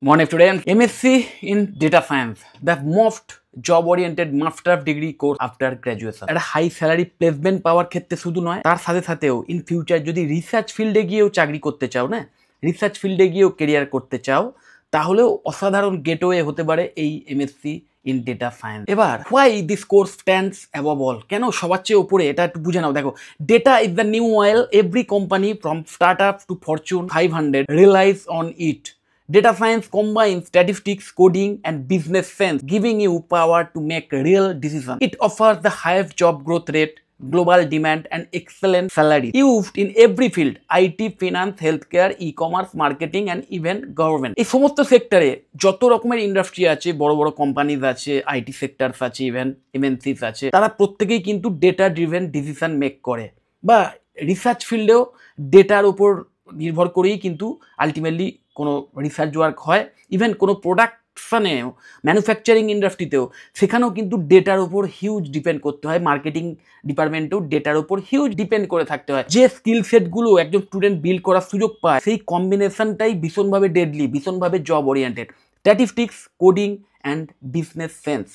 Morning students, MSc in Data Science, the most job-oriented master of degree course after graduation. একটা high salary placement পাওয়ার ক্ষেত্রে শুধু নয়, তার সাথে সাথেও ইন ফিউচার যদি রিসার্চ ফিল্ডে গিয়েও চাকরি করতে চাও না, রিসার্চ ফিল্ডে গিয়েও কেরিয়ার করতে চাও, তাহলেও অসাধারণ গেটওয়ে হতে পারে এই এমএসসি ইন ডেটা সায়েন্স। এবার why this course stands above all, কেন সবার চেয়ে ওপরে, এটা একটু বুঝে নাও। দেখো, data is the new oil, every company from start up to Fortune 500 realise on it. Data science combines statistics, coding, and business sense, giving you power to make real decisions. It offers the highest job growth rate, global demand, and excellent salary. Used in every field: IT, finance, healthcare, e-commerce, marketing, and even government. এই সমস্ত সেক্টরে যত রকমের industry আছে, বড় বড় companies আছে, IT sectors আছে, ইভেন এমএনসিস আছে, তারা প্রত্যেকেই কিন্তু ডেটা ড্রিভেন ডিসিশন মেক করে, বা রিসার্চ ফিল্ডেও ডেটার উপর নির্ভর করেই কিন্তু আলটিমেটলি কোনো রিসার্চ ওয়ার্ক হয়। ইভেন কোনো প্রোডাকশানেও, ম্যানুফ্যাকচারিং ইন্ডাস্ট্রিতেও, সেখানেও কিন্তু ডেটার উপর হিউজ ডিপেন্ড করতে হয়। মার্কেটিং ডিপার্টমেন্টেও ডেটার উপর হিউজ ডিপেন্ড করে থাকতে হয়। যে স্কিল সেটগুলো একজন স্টুডেন্ট বিল্ড করার সুযোগ পায়, সেই কম্বিনেশনটাই ভীষণভাবে ডেডলি, ভীষণভাবে job oriented. Statistics, coding and business sense,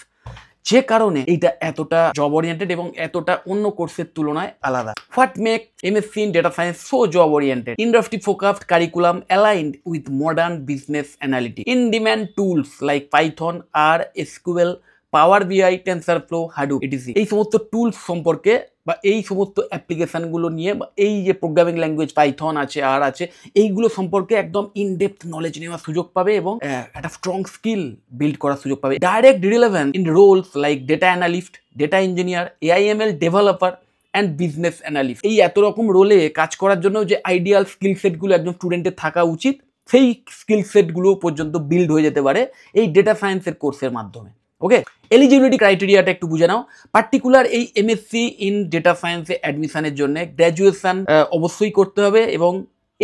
যে কারণে এইটা এতটা জব ওরিয়েন্টেড এবং এতটা অন্য কোর্সের তুলনায় আলাদা। What make MSc in data science so job oriented? Industry focused curriculum aligned with modern business analytics, in demand tools like Python, R, SQL, power BI, TensorFlow, হাডুপ, etc. এই সমস্ত টুলস সম্পর্কে বা এই সমস্ত অ্যাপ্লিকেশানগুলো নিয়ে, বা এই যে প্রোগ্রামিং ল্যাঙ্গুয়েজ পাইথন আছে, আর আছে, এইগুলো সম্পর্কে একদম ইনডেপথ নলেজ নেওয়ার সুযোগ পাবে এবং একটা স্ট্রং স্কিল বিল্ড করার সুযোগ পাবে। Direct relevance in roles like data analyst, data engineer, AIML developer and business analyst. এই এত রকম রোলে কাজ করার জন্য যে আইডিয়াল স্কিল সেটগুলো একজন স্টুডেন্টের থাকা উচিত, সেই স্কিল সেটগুলো পর্যন্ত বিল্ড হয়ে যেতে পারে এই ডেটা সায়েন্সের কোর্সের মাধ্যমে। ওকে, এলিজিবিলিটি ক্রাইটেরিয়াটা একটু বুঝে নাও। পার্টিকুলার এই এমএসসি ইন ডেটা সায়েন্সে অ্যাডমিশনের জন্য গ্র্যাজুয়েশন অবশ্যই করতে হবে, এবং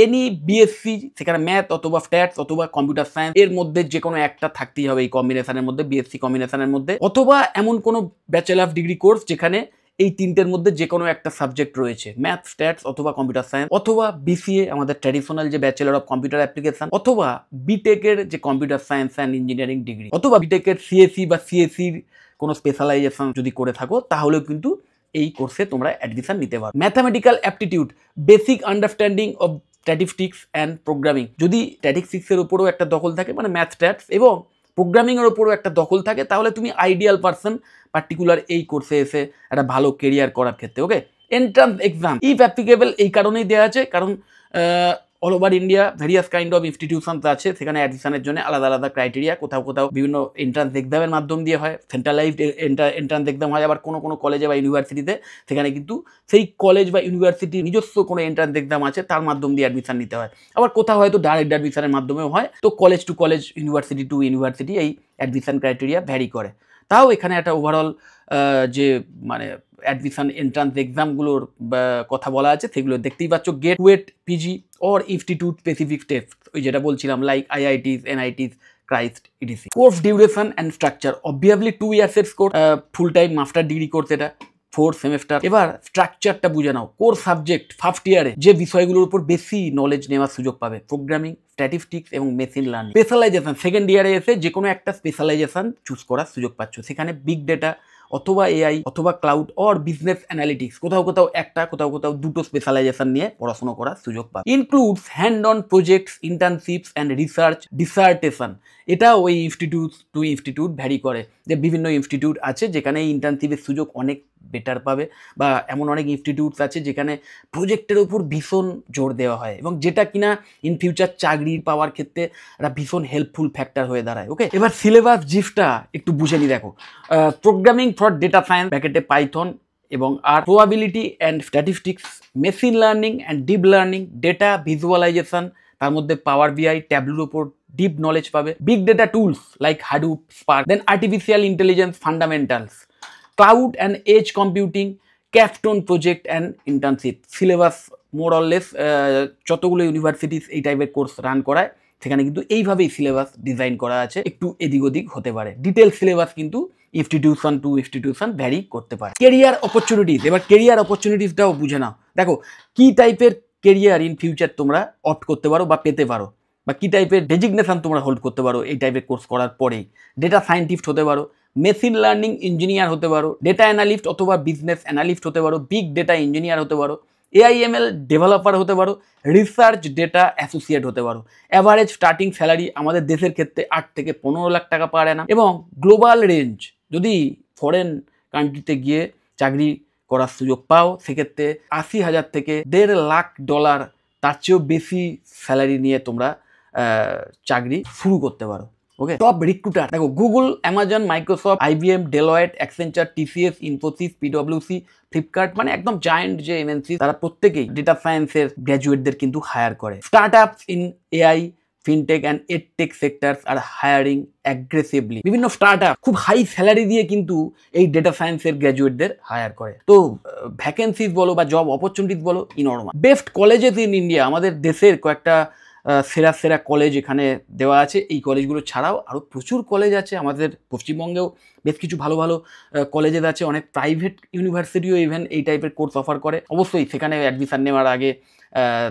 এনি বিএসসি, সেখানে ম্যাথ অথবা স্ট্যাটস অথবা কম্পিউটার সায়েন্স, এর মধ্যে যে কোনো একটা থাকতেই হবে এই কম্বিনেশনের মধ্যে, বিএসসি কম্বিনেশনের মধ্যে, অথবা এমন কোনো ব্যাচেলর অফ ডিগ্রি কোর্স যেখানে এই তিনটের মধ্যে যে কোনো একটা সাবজেক্ট রয়েছে, ম্যাথ, স্ট্যাটস অথবা কম্পিউটার সায়েন্স, অথবা বিসিএ আমাদের ট্র্যাডিশনাল যে ব্যাচেলর অফ কম্পিউটার অ্যাপ্লিকেশন, অথবা বিটেকের যে computer science and engineering degree, অথবা বিটেকের সিএসসি বা সিএসসির কোনো স্পেশালাইজেশন যদি করে থাকো, তাহলেও কিন্তু এই কোর্সে তোমরা অ্যাডমিশন নিতে পারো। Mathematical aptitude, basic understanding of statistics and programming, যদি স্ট্যাটিস্টিক্সের উপরেও একটা দখল থাকে, মানে ম্যাথ, স্ট্যাটস এবং প্রোগ্রামিংয়ের উপরও একটা দখল থাকে, তাহলে তুমি আইডিয়াল পারসন পার্টিকুলার এই কোর্সে এসে একটা ভালো কেরিয়ার করার ক্ষেত্রে। ওকে, এন্ট্রান্স এক্সাম ইফ অ্যাপ্লিকেবল এই কারণেই দেওয়া আছে, কারণ all over India various kind of institutions আছে, সেখানে অ্যাডমিশনের জন্য আলাদা আলাদা ক্রাইটেরিয়া, কোথাও কোথাও বিভিন্ন এন্ট্রান্স এক্সামের মাধ্যম দিয়ে হয়, সেন্ট্রালাইজড এন্ট্রান্স এক্সাম হয়, আবার কোনো কোনো কলেজে বা ইউনিভার্সিটিতে সেখানে কিন্তু সেই কলেজ বা ইউনিভার্সিটির নিজস্ব কোনো এন্ট্রান্স এক্সাম আছে, তার মাধ্যম দিয়ে অ্যাডমিশন নিতে হয়। আবার কোথাও হয়তো ডাইরেক্ট অ্যাডমিশনের মাধ্যমেও হয়। তো college to college, university two university এই অ্যাডমিশন ক্রাইটেরিয়া ভ্যারি করে। তাও এখানে একটা ওভারঅল যে মানে অ্যাডমিশন এন্ট্রান্স এক্সামগুলোর কথা বলা আছে, সেগুলো দেখতেই পাচ্ছ। গেট ওয়েট PG or institute specific test, ওই যেটা বলছিলাম, like IITs, NITs, Christ, ETC. Course duration and structure, obviously 2 ইয়ার্সের course, full time master degree course, এটা 4 সেমেস্টার। এবার স্ট্রাকচারটা বুঝে নাও। কোর সাবজেক্ট ফার্স্ট ইয়ারে যে বিষয়গুলোর উপর বেশি নলেজ নেওয়ার সুযোগ পাবে, প্রোগ্রামিং, স্ট্যাটিস্টিক্স এবং মেশিন লার্নিং। স্পেশালাইজেশন, সেকেন্ড ইয়ারে এসে যে কোনো একটা স্পেশালাইজেশন চুজ করার সুযোগ পাচ্ছ, সেখানে বিগ ডেটা অথবা এআই অথবা ক্লাউড অর বিজনেস অ্যানালিটিক্স, কোথাও কোথাও একটা, কোথাও কোথাও দুটো স্পেশালাইজেশন নিয়ে পড়াশোনা করার সুযোগ পাবে। Includes hand on projects, ইন্টার্নশিপস and research dissertation. এটা ওই ইনস্টিটিউট টু ইনস্টিটিউট ভ্যারি করে, যে বিভিন্ন ইনস্টিটিউট আছে যেখানে এই ইন্টার্নশিপের সুযোগ অনেক বেটার পাবে, বা এমন অনেক ইনস্টিটিউটস আছে যেখানে প্রজেক্টের উপর ভীষণ জোর দেওয়া হয়, এবং যেটা কিনা ইন ফিউচার চাকরি পাওয়ার ক্ষেত্রে একটা ভীষণ হেল্পফুল ফ্যাক্টর হয়ে দাঁড়ায়। ওকে, এবার সিলেবাস জিফটা একটু বুঝে নি। দেখো, প্রোগ্রামিং ফর ডেটা সায়েন্স ব্র্যাকেটে পাইথন এবং R, probability and statistics, machine learning and deep learning, data visualisation, তার মধ্যে পাওয়ার বিআই, ট্যাবলুর উপর ডিপ নলেজ পাবে, big data tools like Hadoop, Spark, then artificial intelligence fundamentals, cloud and edge computing, capstone project and internship. Syllabus more or less যতগুলো universities এই টাইপের course run করায়, সেখানে কিন্তু এইভাবেই সিলেবাস ডিজাইন করা আছে, একটু এদিক ওদিক হতে পারে। ডিটেল সিলেবাস কিন্তু ইনস্টিটিউশন টু ইনস্টিটিউশন ভ্যারি করতে পারে। কেরিয়ার অপরচুনিটিস, এবার কেরিয়ার অপরচুনিটিসটাও বুঝে নাও। দেখো, কি টাইপের কেরিয়ার ইন ফিউচার তোমরা অপ্ট করতে পারো বা পেতে পারো, বা কী টাইপের ডেজিগনেশন তোমরা হোল্ড করতে পারো এই টাইপের কোর্স করার পরেই। ডেটা সায়েন্টিস্ট হতে পারো, মেশিন লার্নিং ইঞ্জিনিয়ার হতে পারো, ডেটা অ্যানালিস্ট অথবা বিজনেস অ্যানালিস্ট হতে পারো, বিগ ডেটা ইঞ্জিনিয়ার হতে পারো, AIML ডেভেলপার হতে পারো, রিসার্চ ডেটা অ্যাসোসিয়েট হতে পারো। অ্যাভারেজ স্টার্টিং স্যালারি আমাদের দেশের ক্ষেত্রে 8 থেকে 15 লাখ টাকা পার অ্যানাম, এবং গ্লোবাল রেঞ্জ যদি ফরেন কান্ট্রিতে গিয়ে চাকরি করার সুযোগ পাও সেক্ষেত্রে 80,000 থেকে $1.5 লাখ, তার চেয়েও বেশি স্যালারি নিয়ে তোমরা চাকরি শুরু করতে পারো। ওকে, টপ রিক্রুটার দেখো Google, Amazon, Microsoft, IBM, Deloitte, অ্যাক্সেঞ্চার, TCS, Infosys, PwC, Flipkart, মানে একদম জায়ান্ট যে MNC, তারা প্রত্যেকেই ডেটা সায়েন্সের গ্র্যাজুয়েটদের কিন্তু হায়ার করে। স্টার্ট আপস in AI, fintech and edtech sectors R hiring aggressively. বিভিন্ন স্টার্ট আপ খুব হাই স্যালারি দিয়ে কিন্তু এই ডেটা সায়েন্সের গ্র্যাজুয়েটদের হায়ার করে। তো ভ্যাকেন্সিজ বলো বা জব অপরচুনিটিস বলো ইনর্মাল। বেস্ট কলেজেস ইন ইন্ডিয়া, আমাদের দেশের কয়েকটা সেরা সেরা কলেজ এখানে দেওয়া আছে। এই কলেজগুলো ছাড়াও আরও প্রচুর কলেজ আছে আমাদের পশ্চিমবঙ্গেও, বেশ কিছু ভালো ভালো কলেজেস আছে। অনেক প্রাইভেট ইউনিভার্সিটিও ইভেন এই টাইপের কোর্স অফার করে। অবশ্যই সেখানে অ্যাডমিশান নেওয়ার আগে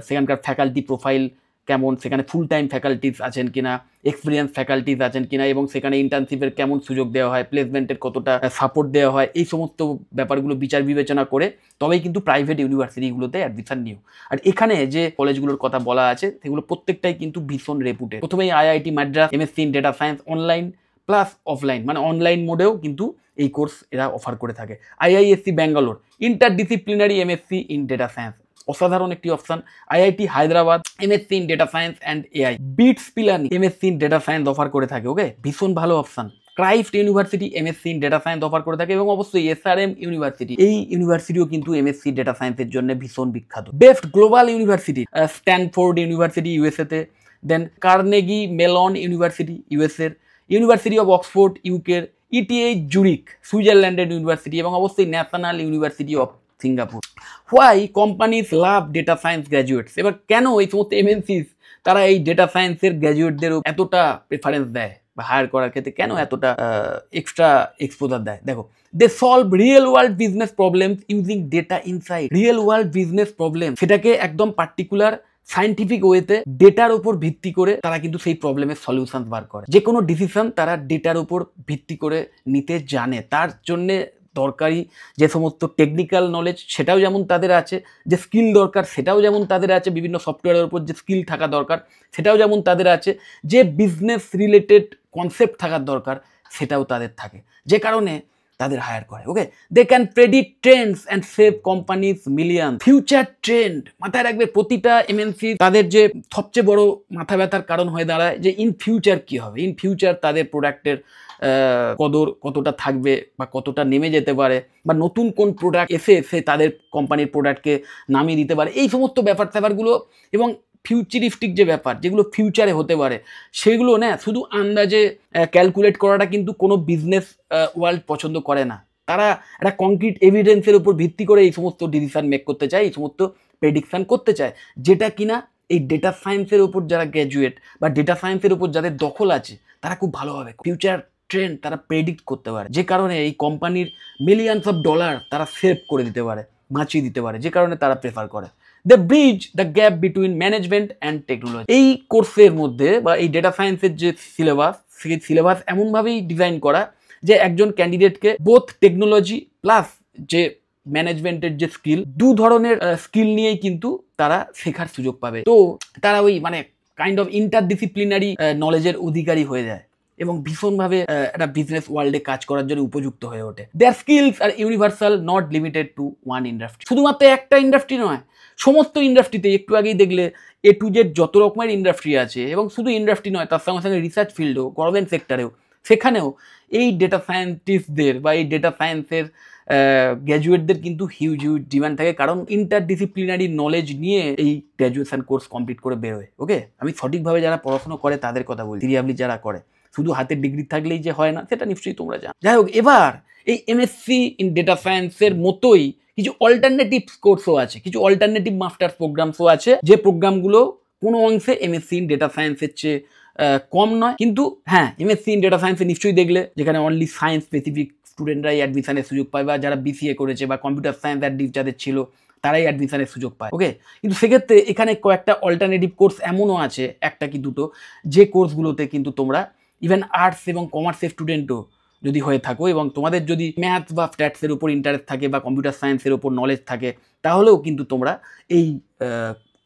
সেখানকার ফ্যাকাল্টি প্রোফাইল কেমন, সেখানে ফুল টাইম ফ্যাকাল্টিস আছেন কিনা, এক্সপিরিয়েন্স ফ্যাকাল্টিস আছেন কিনা, এবং সেখানে ইন্টার্নশিপের কেমন সুযোগ দেওয়া হয়, প্লেসমেন্টের কতটা সাপোর্ট দেওয়া হয়, এই সমস্ত ব্যাপারগুলো বিচার বিবেচনা করে তবেই কিন্তু প্রাইভেট ইউনিভার্সিটিগুলোতে অ্যাডমিশান নিও। আর এখানে যে কলেজগুলোর কথা বলা আছে সেগুলো প্রত্যেকটাই কিন্তু ভীষণ রেপুটেড। প্রথমেই IIT Madras, MSc in data science online plus offline, মানে অনলাইন মোডেও কিন্তু এই কোর্স এরা অফার করে থাকে। IISc Bangalore, interdisciplinary MSc in data science, অসাধারণ একটি option. IIT Hyderabad, MSc in data science and AI, BITS Pilani MSc in data science offer করে থাকে। ওকে, ভীষণ ভালো অপশন। Christ University MSc in data science offer করে থাকে, এবং অবশ্যই SRM ইউনিভার্সিটি, এই ইউনিভার্সিটিও কিন্তু MSc ডেটা সায়েন্সের জন্য ভীষণ বিখ্যাত। Best global university, Stanford university USA তে, দেন কার্নেগি মেলন ইউনিভার্সিটি USA এর, ইউনিভার্সিটি অফ অক্সফোর্ড UK এর, ETH জুরিক সুইজারল্যান্ডের ইউনিভার্সিটি, এবং অবশ্যই national university of Singapore. Why companies love data science graduates, এবার কেন এই সমস্ত MNCs তারা এই ডেটা সায়েন্সের গ্র্যাজুয়েটদের এতটা প্রেফারেন্স দেয় বা হায়ার করার ক্ষেত্রে কেন এতটা এক্সট্রা এক্সপোজার দেয়? দেখো, they solve real world business problems using data insight. Real world business problem সেটাকে একদম পার্টিকুলার সায়েন্টিফিক ওয়েতে ডেটার উপর ভিত্তি করে তারা কিন্তু সেই প্রবলেমের সলিউশন বার করে। যে কোনো ডিসিশন তারা ডেটার উপর ভিত্তি করে নিতে জানে, তার জন্যে দরকারি যে সমস্ত টেকনিক্যাল নলেজ সেটাও যেমন তাদের আছে, যে স্কিল দরকার সেটাও যেমন তাদের আছে, বিভিন্ন সফটওয়্যারের উপর যে স্কিল থাকা দরকার সেটাও যেমন তাদের আছে, যে বিজনেস রিলেটেড কনসেপ্ট থাকার দরকার সেটাও তাদের থাকে, যে কারণে তাদের হায়ার করে। Okay, they can predict trends and save companies million. Future trend মাথায় রাখবে প্রতিটা MNC, তাদের যে সবচেয়ে বড় মাথা ব্যথার কারণ হয়ে দাঁড়ায় যে ইন ফিউচার কী হবে, ইন ফিউচার তাদের প্রোডাক্টের কদর কতটা থাকবে বা কতটা নেমে যেতে পারে, বা নতুন কোন প্রোডাক্ট এসে তাদের কোম্পানির প্রোডাক্টকে নামিয়ে দিতে পারে, এই সমস্ত ব্যাপার স্যাপারগুলো এবং ফিউচারিস্টিক যে ব্যাপার যেগুলো ফিউচারে হতে পারে সেগুলো না শুধু আন্দাজে ক্যালকুলেট করাটা কিন্তু কোনো বিজনেস ওয়ার্ল্ড পছন্দ করে না। তারা একটা কংক্রিট এভিডেন্সের উপর ভিত্তি করে এই সমস্ত ডিসিশন মেক করতে চায়, এই সমস্ত প্রেডিকশান করতে চায়, যেটা কিনা এই ডেটা সায়েন্সের উপর যারা গ্র্যাজুয়েট বা ডেটা সায়েন্সের উপর যাদের দখল আছে তারা খুব ভালোভাবে ফিউচার ট্রেন্ড তারা প্রেডিক্ট করতে পারে, যে কারণে এই কোম্পানির মিলিয়নস অফ ডলার তারা সেভ করে দিতে পারে, বাঁচিয়ে দিতে পারে, যে কারণে তারা প্রেফার করে। The bridge the gap between management and technology. এই কোর্সের মধ্যে বা এই ডেটা সায়েন্সের যে সিলেবাস, সেই সিলেবাস এমনভাবেই ডিজাইন করা যে একজন ক্যান্ডিডেটকে বোথ টেকনোলজি প্লাস যে ম্যানেজমেন্টের যে স্কিল, দু ধরনের স্কিল নিয়েই কিন্তু তারা শেখার সুযোগ পাবে। তো তারা ওই মানে কাইন্ড অফ ইন্টারডিসিপ্লিনারি নলেজের অধিকারী হয়ে যায় এবং ভীষণভাবে একটা বিজনেস ওয়ার্ল্ডে কাজ করার জন্য উপযুক্ত হয়ে ওঠে। Their skills are universal, not limited to one industry. শুধুমাত্র একটা ইন্ডাস্ট্রি নয়, সমস্ত ইন্ডাস্ট্রিতে, একটু আগেই দেখলে A to Z যত রকমের ইন্ডাস্ট্রি আছে, এবং শুধু ইন্ডাস্ট্রি নয় তার সঙ্গে সঙ্গে রিসার্চ ফিল্ডেও, গভর্নমেন্ট সেক্টরেও, সেখানেও এই ডেটা সায়েন্টিস্টদের বা এই ডেটা সায়েন্সের গ্র্যাজুয়েটদের কিন্তু হিউজ ডিমান্ড থাকে, কারণ ইন্টারডিসিপ্লিনারি নলেজ নিয়ে এই গ্র্যাজুয়েশন কোর্স কমপ্লিট করে বেরোয়। ওকে, আমি সঠিকভাবে যারা পড়াশোনা করে তাদের কথা বলি, সিরিয়াসলি যারা করে, শুধু হাতের ডিগ্রি থাকলেই যে হয় না সেটা নিশ্চয়ই তোমরা জানো। যাই হোক, এবার এই MSc ইন ডেটা সায়েন্সের মতোই কিছু অল্টারনেটিভ কোর্সও আছে, কিছু অল্টারনেটিভ মাস্টার্স প্রোগ্রামসও আছে, যে প্রোগ্রামগুলো কোনো অংশে MSc ইন ডেটা সায়েন্সের চেয়ে কম নয়। কিন্তু হ্যাঁ, MSc ইন ডেটা সায়েন্সে নিশ্চয়ই দেখলে যেখানে অনলি সায়েন্স স্পেসিফিক স্টুডেন্টরাই অ্যাডমিশনের সুযোগ পায়, বা যারা BCA করেছে বা কম্পিউটার সায়েন্স অ্যাট লিস্ট যাদের ছিল তারাই অ্যাডমিশনের সুযোগ পায়। ওকে, কিন্তু সেক্ষেত্রে এখানে কয়েকটা অল্টারনেটিভ কোর্স এমনও আছে, একটা কি দুটো, যে কোর্সগুলোতে কিন্তু তোমরা ইভেন আর্টস এবং কমার্সের স্টুডেন্টও যদি হয়ে থাকো এবং তোমাদের যদি ম্যাথ বা স্ট্যাটসের উপর ইন্টারেস্ট থাকে বা কম্পিউটার সায়েন্সের উপর নলেজ থাকে, তাহলেও কিন্তু তোমরা এই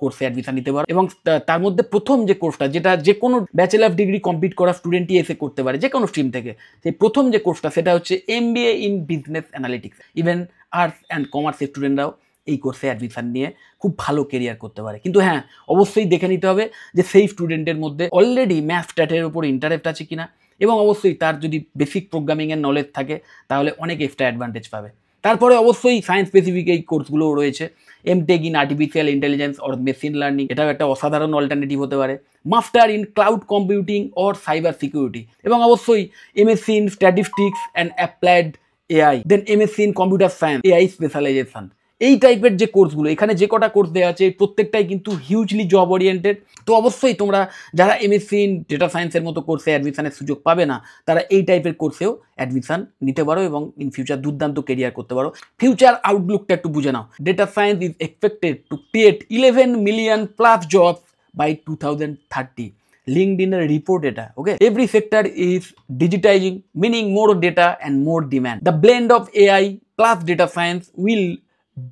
কোর্সে অ্যাডমিশন নিতে পারো। এবং তার মধ্যে প্রথম যে কোর্সটা, যেটা যে কোনো ব্যাচেলার ডিগ্রি কমপ্লিট করা স্টুডেন্টই এসে করতে পারে যে কোনো স্ট্রিম থেকে, সেই প্রথম যে কোর্সটা সেটা হচ্ছে MBA in business analytics. Even arts and কমার্সের স্টুডেন্টরাও এই কোর্সে অ্যাডমিশন নিয়ে খুব ভালো কেরিয়ার করতে পারে। কিন্তু হ্যাঁ, অবশ্যই দেখে নিতে হবে যে সেই স্টুডেন্টের মধ্যে অলরেডি ম্যাথ স্ট্যাটের উপর ইন্টারেস্ট আছে কিনা, এবং অবশ্যই তার যদি বেসিক প্রোগ্রামিংয়ের নলেজ থাকে তাহলে অনেক এক্সট্রা অ্যাডভান্টেজ পাবে। তারপরে অবশ্যই সায়েন্স স্পেসিফিক এই কোর্সগুলোও রয়েছে। MTech in artificial intelligence or machine learning, এটাও একটা অসাধারণ অল্টারনেটিভ হতে পারে। Master in cloud computing or cyber security, এবং অবশ্যই MSc in statistics and applied AI, then MSc in computer science AI specialization. এই টাইপের যে কোর্সগুলো, এখানে যে কটা কোর্স দেওয়া আছে প্রত্যেকটাই কিন্তু হিউজলি জব ওরিয়েন্টেড। তো অবশ্যই তোমরা যারা MSc ইন ডেটা সায়েন্সের মতো কোর্সে অ্যাডমিশনের সুযোগ পাবে না, তারা এই টাইপের কোর্সেও অ্যাডমিশন নিতে পারো এবং ইন ফিউচার দুর্দান্ত কেরিয়ার করতে পারো। ফিউচার আউটলুকটা একটু বুঝে নাও। Data science is expected to create 11 million plus jobs by 2030. LinkedIn report data. Okay, every sector is digitizing, meaning more data and more demand. The blend of AI plus data science will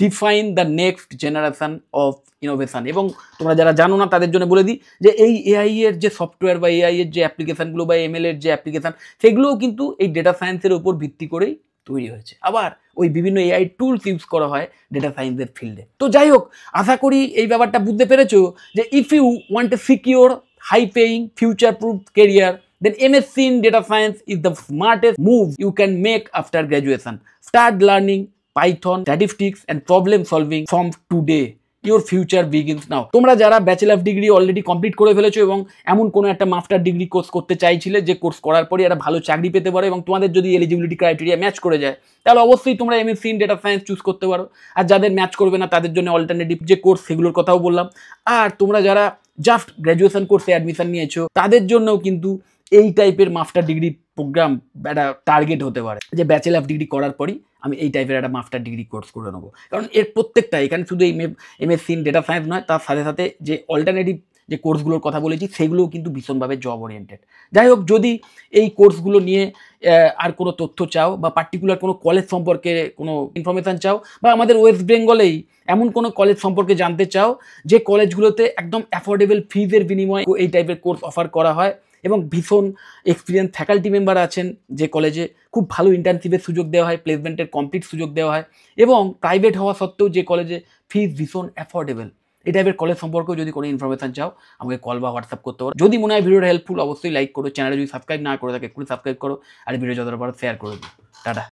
define the next generation of innovation. এবং তোমরা যারা জানো না তাদের জন্য বলে দিই যে এই AI এর যে সফটওয়্যার বা AI এর যে অ্যাপ্লিকেশানগুলো বা ML এর যে অ্যাপ্লিকেশান, সেগুলোও কিন্তু এই ডেটা সায়েন্সের উপর ভিত্তি করেই তৈরি হয়েছে। আবার ওই বিভিন্ন AI টুলস ইউজ করা হয় ডেটা সায়েন্সের ফিল্ডে। তো যাই হোক, আশা করি এই ব্যাপারটা বুঝতে পেরেছো যে if you want a secure, high paying, future proof career, then MSc in data science is the smartest move you can make after graduation. Start learning Python, statistics and problem solving from today. Your future begins now. তোমরা যারা bachelor degree already complete করে ফেলেছো এবং এমন কোনো একটা master degree course করতে চাইছিলে যে কোর্স করার পরে একটা ভালো চাকরি পেতে পারো এবং তোমাদের যদি এলিজিবিলিটি ক্রাইটেরিয়া ম্যাচ করে যায়, তাহলে অবশ্যই তোমরা MSc in data science choose করতে পারো। আর যাদের ম্যাচ করবে না তাদের জন্য অল্টারনেটিভ যে কোর্স সেগুলোর কথাও বললাম। আর তোমরা যারা জাস্ট গ্র্যাজুয়েশন কোর্সে অ্যাডমিশন নিয়েছো তাদের জন্যও কিন্তু এই টাইপের মাস্টার ডিগ্রি প্রোগ্রাম একটা টার্গেট হতে পারে যে ব্যাচেলার ডিগ্রি করার পরই আমি এই টাইপের একটা মাস্টার ডিগ্রি কোর্স করে নেবো। কারণ এর প্রত্যেকটা, এখানে শুধু এই MSc ইন ডেটা সায়েন্স নয়, তার সাথে সাথে যে অল্টারনেটিভ যে কোর্সগুলোর কথা বলেছি সেগুলোও কিন্তু ভীষণভাবে জব ওরিয়েন্টেড। যাই হোক, যদি এই কোর্সগুলো নিয়ে আর কোনো তথ্য চাও বা পার্টিকুলার কোনো কলেজ সম্পর্কে কোনো ইনফরমেশান চাও, বা আমাদের ওয়েস্ট বেঙ্গলেই এমন কোনো কলেজ সম্পর্কে জানতে চাও যে কলেজগুলোতে একদম অ্যাফোর্ডেবল ফিজের বিনিময়ে এই টাইপের কোর্স অফার করা হয় এবং ভীষণ এক্সপিরিয়েন্স ফ্যাকাল্টি মেম্বার আছেন, যে কলেজে খুব ভালো ইন্টার্নশিপের সুযোগ দেওয়া হয়, প্লেসমেন্টের কমপ্লিট সুযোগ দেওয়া হয়, এবং প্রাইভেট হওয়া সত্ত্বেও যে কলেজে ফিজ ভীষণ অ্যাফোর্ডেবল, এই টাইপের কলেজ সম্পর্কেও যদি কোনো ইনফরমেশান চাও আমাকে কল বা হোয়াটসঅ্যাপ করতে পারো। যদি মনে হয় ভিডিওটা হেল্পফুল, অবশ্যই লাইক করো, চ্যানেলে যদি সাবস্ক্রাইব না করে থাকে এক্ষুনি সাবস্ক্রাইব করো, আর ভিডিও যতটা পারো শেয়ার করে দিও। টাটা।